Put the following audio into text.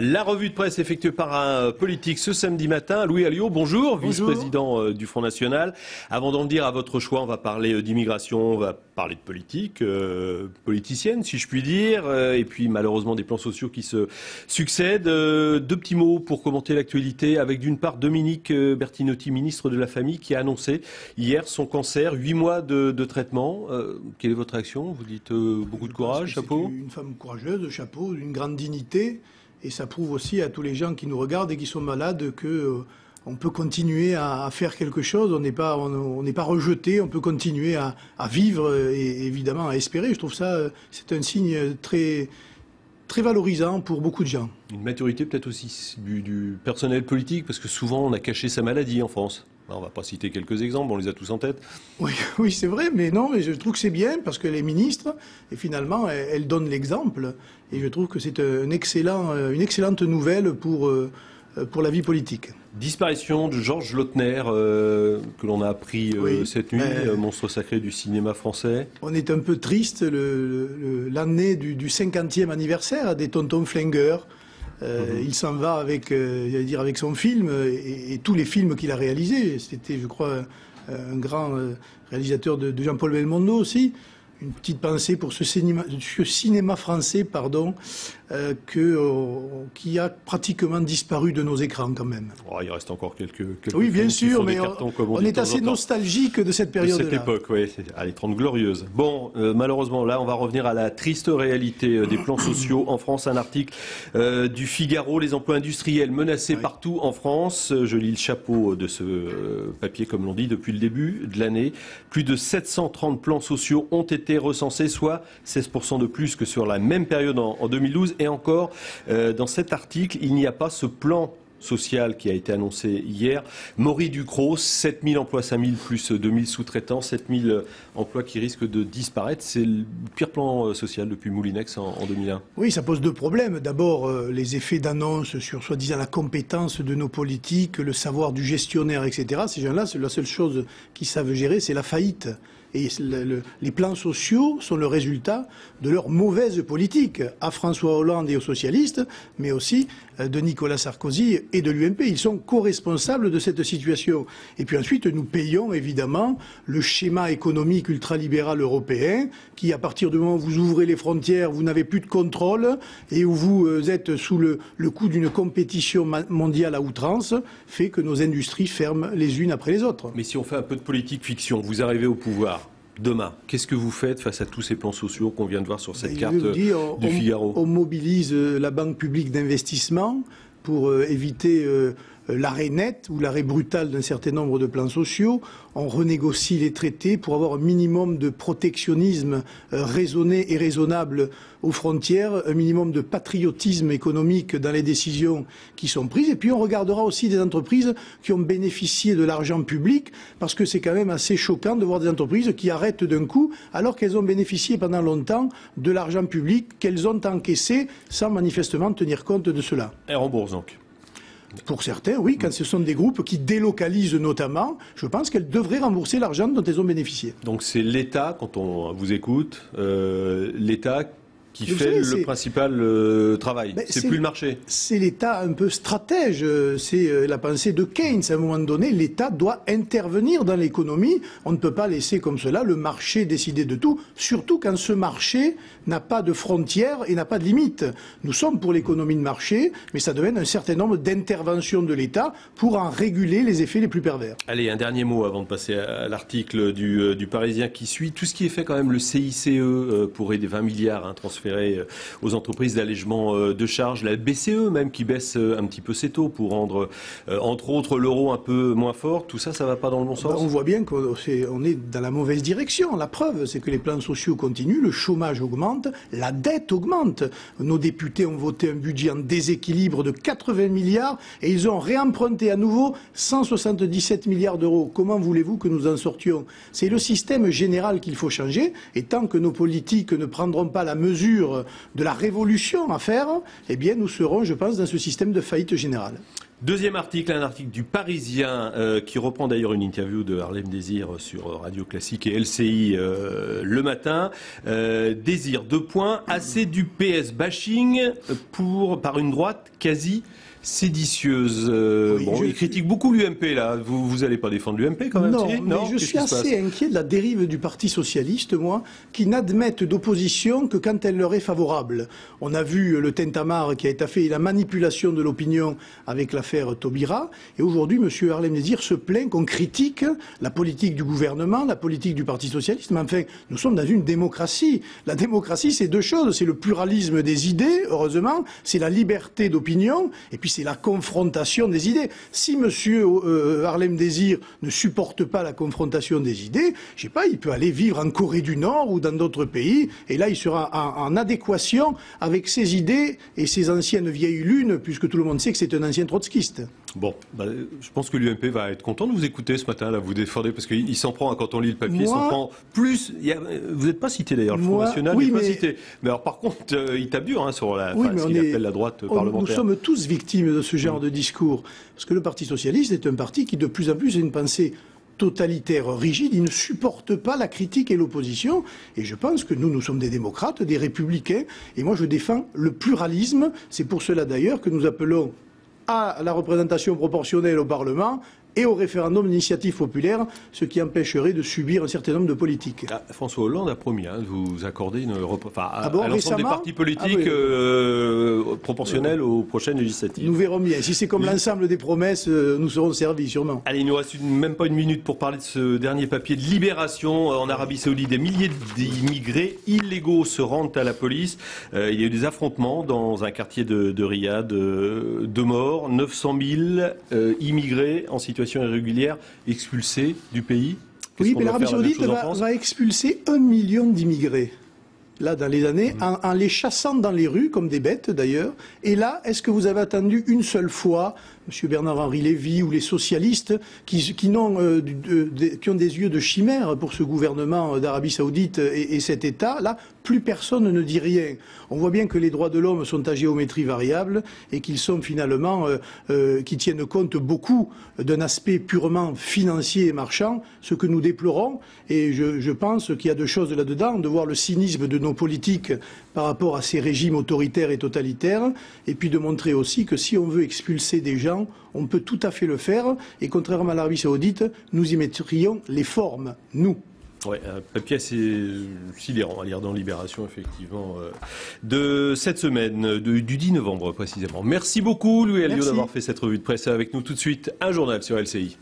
La revue de presse effectuée par un politique ce samedi matin. Louis Alliot, bonjour, vice-président du Front National. Avant d'en venir à votre choix, on va parler d'immigration, on va parler de politique, politicienne si je puis dire, et puis malheureusement des plans sociaux qui se succèdent. Deux petits mots pour commenter l'actualité avec d'une part Dominique Bertinotti, ministre de la Famille, qui a annoncé hier son cancer, 8 mois de traitement. Quelle est votre réaction? Vous dites beaucoup de courage, chapeau? C'est une femme courageuse, chapeau, d'une grande dignité. Et ça prouve aussi à tous les gens qui nous regardent et qui sont malades que on peut continuer à faire quelque chose. On n'est pas rejeté. On peut continuer à vivre et évidemment à espérer. Je trouve ça c'est un signe très très valorisant pour beaucoup de gens. Une maturité peut-être aussi du personnel politique, parce que souvent on a caché sa maladie en France. On ne va pas citer quelques exemples, on les a tous en tête. Oui, c'est vrai, mais non, mais je trouve que c'est bien parce que les ministres, et finalement, elles donnent l'exemple. Et je trouve que c'est une excellente nouvelle pour la vie politique. Disparition de Georges Lautner, que l'on a appris cette nuit, monstre sacré du cinéma français. On est un peu triste, l'année du 50e anniversaire des Tontons Flingueurs. Il s'en va avec son film et tous les films qu'il a réalisés. C'était, je crois, un grand réalisateur de Jean-Paul Belmondo aussi. Une petite pensée pour ce cinéma français, qui a pratiquement disparu de nos écrans quand même. Oh, il reste encore quelques oui, bien films sûr, mais cartons, on est assez nostalgique de cette période-là. De cette époque, oui. Les 30 glorieuses. Bon, malheureusement, là, on va revenir à la triste réalité des plans sociaux en France. Un article du Figaro, les emplois industriels menacés partout en France. Je lis le chapeau de ce papier, comme l'on dit, depuis le début de l'année. Plus de 730 plans sociaux ont été recensés, soit 16% de plus que sur la même période en 2012. Et encore, dans cet article, il n'y a pas ce plan social qui a été annoncé hier. Maury Ducros, 7000 emplois, 5000 plus 2000 sous-traitants, 7000 emplois qui risquent de disparaître. C'est le pire plan social depuis Moulinex en 2001. Oui, ça pose deux problèmes. D'abord, les effets d'annonce sur soi-disant la compétence de nos politiques, le savoir du gestionnaire, etc. Ces gens-là, la seule chose qu'ils savent gérer, c'est la faillite. Et les plans sociaux sont le résultat de leur mauvaise politique à François Hollande et aux socialistes, mais aussi de Nicolas Sarkozy et de l'UMP. Ils sont co-responsables de cette situation. Et puis ensuite, nous payons évidemment le schéma économique ultralibéral européen qui, à partir du moment où vous ouvrez les frontières, vous n'avez plus de contrôle et où vous êtes sous le coup d'une compétition mondiale à outrance, fait que nos industries ferment les unes après les autres. Mais si on fait un peu de politique fiction, vous arrivez au pouvoir demain, qu'est-ce que vous faites face à tous ces plans sociaux qu'on vient de voir sur cette carte du Figaro? On mobilise la Banque publique d'investissement pour éviter l'arrêt net ou l'arrêt brutal d'un certain nombre de plans sociaux. On renégocie les traités pour avoir un minimum de protectionnisme raisonné et raisonnable aux frontières, un minimum de patriotisme économique dans les décisions qui sont prises. Et puis on regardera aussi des entreprises qui ont bénéficié de l'argent public, parce que c'est quand même assez choquant de voir des entreprises qui arrêtent d'un coup alors qu'elles ont bénéficié pendant longtemps de l'argent public qu'elles ont encaissé sans manifestement tenir compte de cela. Et rembourse donc. Pour certains, oui, quand ce sont des groupes qui délocalisent notamment, je pense qu'elles devraient rembourser l'argent dont elles ont bénéficié. Donc c'est l'État, quand on vous écoute, l'État qui fait le principal travail. C'est plus le marché. C'est l'État un peu stratège. C'est la pensée de Keynes. À un moment donné, l'État doit intervenir dans l'économie. On ne peut pas laisser comme cela le marché décider de tout, surtout quand ce marché n'a pas de frontières et n'a pas de limites. Nous sommes pour l'économie de marché, mais ça demande un certain nombre d'interventions de l'État pour en réguler les effets les plus pervers. Allez, un dernier mot avant de passer à l'article du Parisien qui suit. Tout ce qui est fait quand même, le CICE pour aider 20 milliards transférés aux entreprises d'allègement de charges, la BCE même qui baisse un petit peu ses taux pour rendre, entre autres, l'euro un peu moins fort. Tout ça, ça va pas dans le bon sens? On voit bien qu'on est dans la mauvaise direction. La preuve, c'est que les plans sociaux continuent, le chômage augmente, la dette augmente. Nos députés ont voté un budget en déséquilibre de 80 milliards et ils ont réemprunté à nouveau 177 milliards d'euros. Comment voulez-vous que nous en sortions? C'est le système général qu'il faut changer, et tant que nos politiques ne prendront pas la mesure de la révolution à faire, eh bien nous serons, je pense, dans ce système de faillite générale. Deuxième article, un article du Parisien qui reprend d'ailleurs une interview de Harlem Désir sur Radio Classique et LCI le matin. Désir, 2 points, assez du PS bashing par une droite quasi séditieuse. Oui, il critique beaucoup l'UMP là. Vous n'allez pas défendre l'UMP quand même? Non, mais je suis assez inquiet de la dérive du Parti socialiste, moi, qui n'admettent d'opposition que quand elle leur est favorable. On a vu le tintamarre qui a été fait et la manipulation de l'opinion avec l'affaire Taubira. Et aujourd'hui, M. Harlem Désir se plaint qu'on critique la politique du gouvernement, la politique du Parti socialiste. Mais enfin, nous sommes dans une démocratie. La démocratie, c'est 2 choses. C'est le pluralisme des idées, heureusement. C'est la liberté d'opinion. Et puis, c'est la confrontation des idées. Si monsieur Harlem Désir ne supporte pas la confrontation des idées, je sais pas, il peut aller vivre en Corée du Nord ou dans d'autres pays, et là il sera en adéquation avec ses idées et ses anciennes vieilles lunes, puisque tout le monde sait que c'est un ancien trotskiste. Bon, je pense que l'UMP va être content de vous écouter ce matin, là, vous défendez, parce qu'il s'en prend, quand on lit le papier, il s'en prend plus. Vous n'êtes pas cité d'ailleurs, le Front National n'est pas cité. Mais alors par contre, il tape dur sur ce qu'il appelle la droite parlementaire. Nous sommes tous victimes de ce genre de discours, parce que le Parti socialiste est un parti qui de plus en plus a une pensée totalitaire, rigide, il ne supporte pas la critique et l'opposition, et je pense que nous sommes des démocrates, des républicains, et moi je défends le pluralisme, c'est pour cela d'ailleurs que nous appelons à la représentation proportionnelle au Parlement et au référendum d'initiative populaire, ce qui empêcherait de subir un certain nombre de politiques. François Hollande a promis de vous accorder à l'ensemble récemment, des partis politiques proportionnels aux prochaines législatives. Nous verrons bien. Si c'est comme l'ensemble des promesses, nous serons servis, sûrement. Allez, il nous reste même pas une minute pour parler de ce dernier papier de Libération. En Arabie Saoudite, des milliers d'immigrés illégaux se rendent à la police. Il y a eu des affrontements dans un quartier de Riyad. 2 morts, 900 000 immigrés en situation irrégulière expulsés du pays. Oui, mais l'Arabie Saoudite va expulser 1 million d'immigrés. Là, dans les années, en les chassant dans les rues, comme des bêtes d'ailleurs. Et là, est-ce que vous avez attendu une seule fois M. Bernard-Henri Lévy ou les socialistes qui ont des yeux de chimère pour ce gouvernement d'Arabie Saoudite et cet État, là, plus personne ne dit rien. On voit bien que les droits de l'homme sont à géométrie variable et qu'ils sont finalement, qui tiennent compte beaucoup d'un aspect purement financier et marchand, ce que nous déplorons. Et je pense qu'il y a 2 choses là-dedans, de voir le cynisme de nos politiques par rapport à ces régimes autoritaires et totalitaires, et puis de montrer aussi que si on veut expulser des gens, on peut tout à fait le faire, et contrairement à l'Arabie Saoudite, nous y mettrions les formes, nous. Ouais, un papier assez sidérant à lire dans Libération, effectivement, de cette semaine, du 10 novembre précisément. Merci beaucoup, Louis Alliot, d'avoir fait cette revue de presse avec nous. Tout de suite, un journal sur LCI.